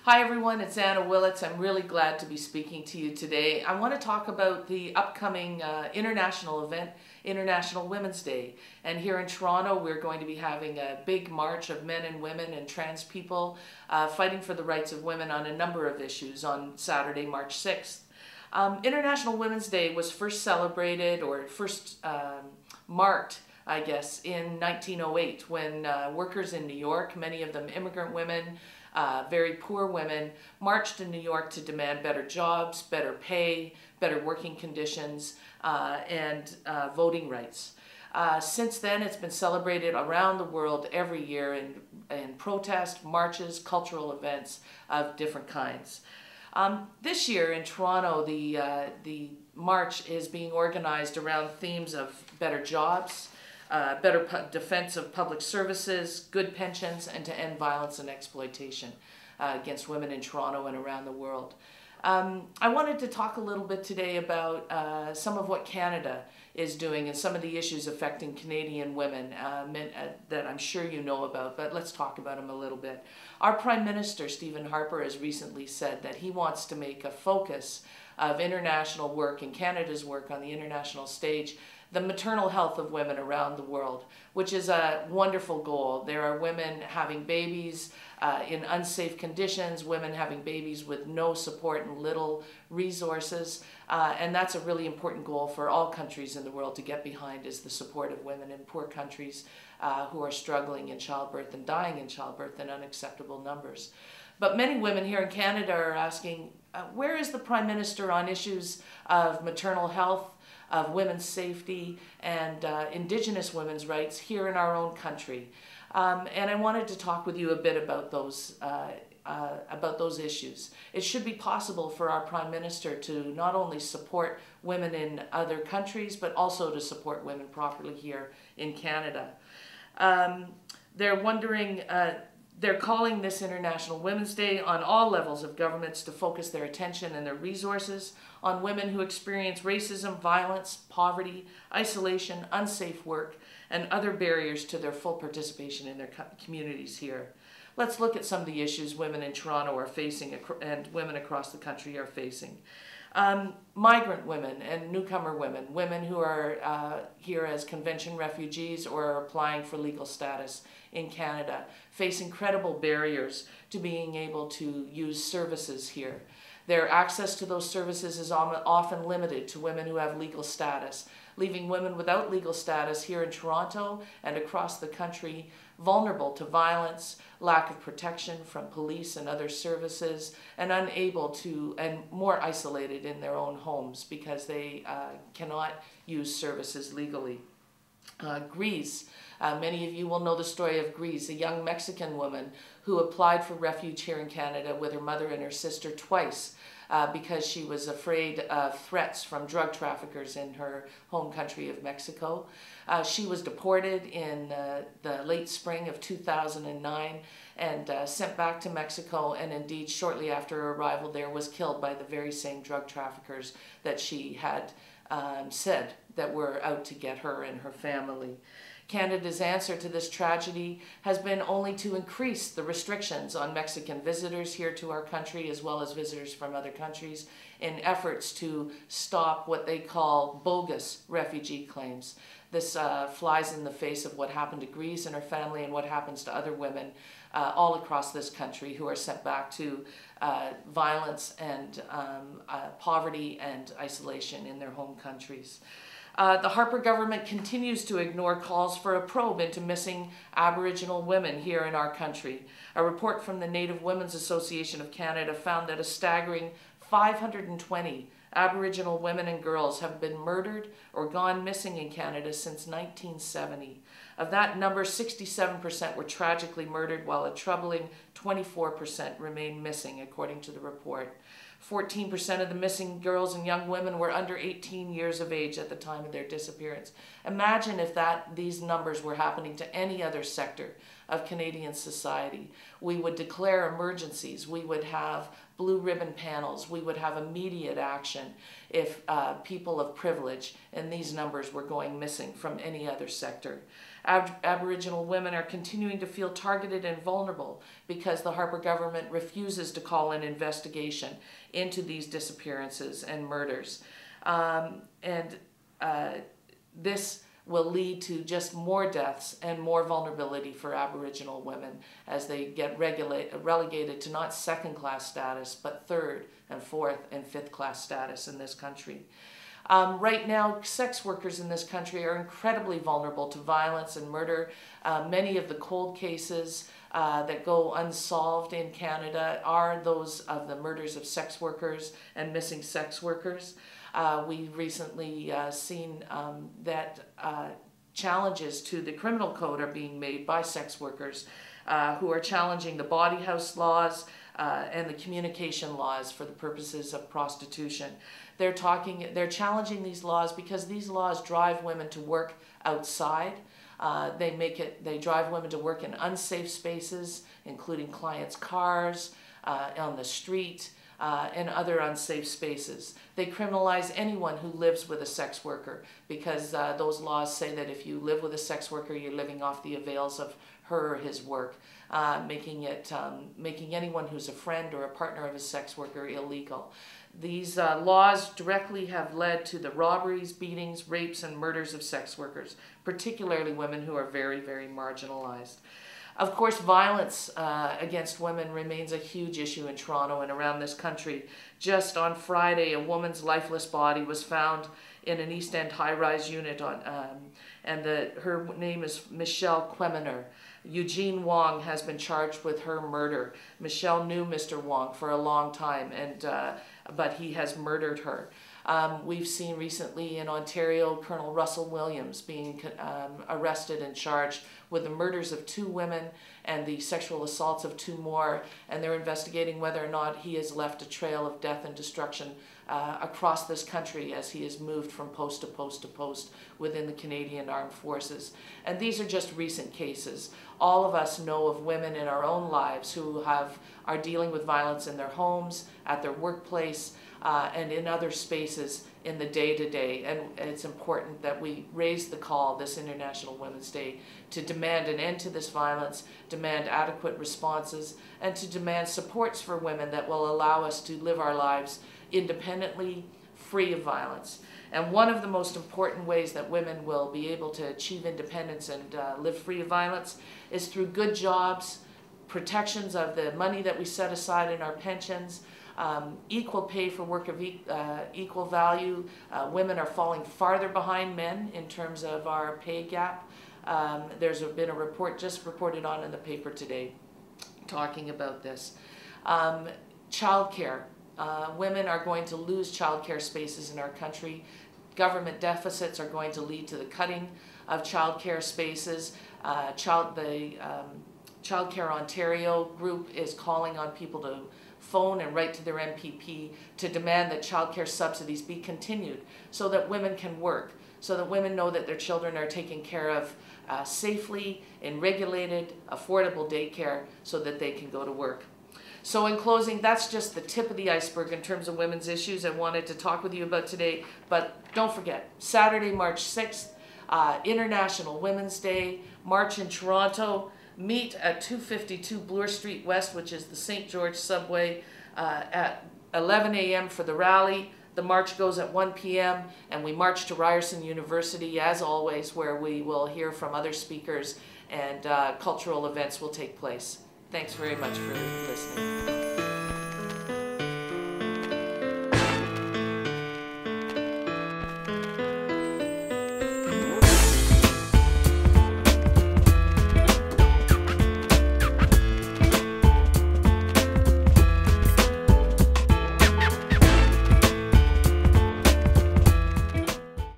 Hi everyone, it's Anna Willats. I'm really glad to be speaking to you today. I want to talk about the upcoming international event, International Women's Day. And here in Toronto, we're going to be having a big march of men and women and trans people fighting for the rights of women on a number of issues on Saturday, March 6th. International Women's Day was first celebrated or first marked, I guess, in 1908 when workers in New York, many of them immigrant women, very poor women, marched in New York to demand better jobs, better pay, better working conditions, and voting rights. Since then, it's been celebrated around the world every year in protest, marches, cultural events of different kinds. This year in Toronto, the march is being organized around themes of better jobs, better defense of public services, good pensions, and to end violence and exploitation against women in Toronto and around the world. I wanted to talk a little bit today about some of what Canada is doing and some of the issues affecting Canadian women that I'm sure you know about, but let's talk about them a little bit. Our Prime Minister, Stephen Harper, has recently said that he wants to make a focus of international work and Canada's work on the international stage the maternal health of women around the world, which is a wonderful goal. There are women having babies in unsafe conditions, women having babies with no support and little resources, and that's a really important goal for all countries in the world to get behind, is the support of women in poor countries who are struggling in childbirth and dying in childbirth in unacceptable numbers. But many women here in Canada are asking, where is the Prime Minister on issues of maternal health, of women's safety, and Indigenous women's rights here in our own country? And I wanted to talk with you a bit about those issues. It should be possible for our Prime Minister to not only support women in other countries, but also to support women properly here in Canada. They're wondering, they're calling this International Women's Day on all levels of governments to focus their attention and their resources on women who experience racism, violence, poverty, isolation, unsafe work, and other barriers to their full participation in their communities here. Let's look at some of the issues women in Toronto are facing and women across the country are facing. Migrant women and newcomer women, women who are here as convention refugees or are applying for legal status in Canada, face incredible barriers to being able to use services here. Their access to those services is often limited to women who have legal status, leaving women without legal status here in Toronto and across the country vulnerable to violence, lack of protection from police and other services, and unable to, and more isolated in their own homes because they cannot use services legally. Greece. Many of you will know the story of Greece, a young Mexican woman who applied for refuge here in Canada with her mother and her sister twice because she was afraid of threats from drug traffickers in her home country of Mexico. She was deported in the late spring of 2009 and sent back to Mexico, and indeed shortly after her arrival there was killed by the very same drug traffickers that she had said that were out to get her and her family. Canada's answer to this tragedy has been only to increase the restrictions on Mexican visitors here to our country, as well as visitors from other countries, in efforts to stop what they call bogus refugee claims. This flies in the face of what happened to Greece and her family and what happens to other women all across this country who are sent back to violence and poverty and isolation in their home countries. The Harper government continues to ignore calls for a probe into missing Aboriginal women here in our country. A report from the Native Women's Association of Canada found that a staggering 520 Aboriginal women and girls have been murdered or gone missing in Canada since 1970. Of that number, 67% were tragically murdered, while a troubling 24% remain missing, according to the report. 14% of the missing girls and young women were under 18 years of age at the time of their disappearance. Imagine if these numbers were happening to any other sector of Canadian society. We would declare emergencies. We would have blue ribbon panels. We would have immediate action if people of privilege, and these numbers were going missing from any other sector. Aboriginal women are continuing to feel targeted and vulnerable because the Harper government refuses to call an investigation into these disappearances and murders. This will lead to just more deaths and more vulnerability for Aboriginal women as they get relegated to not second-class status, but third and fourth and fifth-class status in this country. Right now, sex workers in this country are incredibly vulnerable to violence and murder. Many of the cold cases that go unsolved in Canada are those of the murders of sex workers and missing sex workers. We recently seen that challenges to the criminal code are being made by sex workers who are challenging the body house laws and the communication laws for the purposes of prostitution. They're challenging these laws because these laws drive women to work outside. They drive women to work in unsafe spaces, including clients' cars, on the street, and other unsafe spaces. They criminalize anyone who lives with a sex worker because those laws say that if you live with a sex worker, you're living off the avails of her or his work, making anyone who's a friend or a partner of a sex worker illegal. These laws directly have led to the robberies, beatings, rapes, and murders of sex workers, particularly women who are very, very marginalized. Of course, violence against women remains a huge issue in Toronto and around this country. Just on Friday, a woman's lifeless body was found in an East End high-rise unit, her name is Michelle Queminer. Eugene Wong has been charged with her murder. Michelle knew Mr. Wong for a long time, but he has murdered her. We've seen recently in Ontario Colonel Russell Williams being arrested and charged with the murders of 2 women and the sexual assaults of 2 more, and they're investigating whether or not he has left a trail of death and destruction across this country as he has moved from post to post to post within the Canadian Armed Forces. And these are just recent cases. All of us know of women in our own lives who are dealing with violence in their homes, at their workplace, and in other spaces in the day-to-day. And it's important that we raise the call this International Women's Day to demand an end to this violence, demand adequate responses, and to demand supports for women that will allow us to live our lives independently, free of violence. And one of the most important ways that women will be able to achieve independence and live free of violence is through good jobs, protections of the money that we set aside in our pensions, equal pay for work of equal value. Women are falling farther behind men in terms of our pay gap. There's been a report just reported on in the paper today talking about this. Childcare. Women are going to lose childcare spaces in our country. Government deficits are going to lead to the cutting of childcare spaces. The Childcare Ontario group is calling on people to phone and write to their MPP to demand that childcare subsidies be continued so that women can work, so that women know that their children are taken care of safely in regulated, affordable daycare so that they can go to work. So in closing, that's just the tip of the iceberg in terms of women's issues I wanted to talk with you about today. But don't forget, Saturday, March 6th, International Women's Day, march in Toronto. Meet at 252 Bloor Street West, which is the St. George subway, at 11 a.m. for the rally. The march goes at 1 p.m. and we march to Ryerson University, as always, where we will hear from other speakers and cultural events will take place. Thanks very much for listening.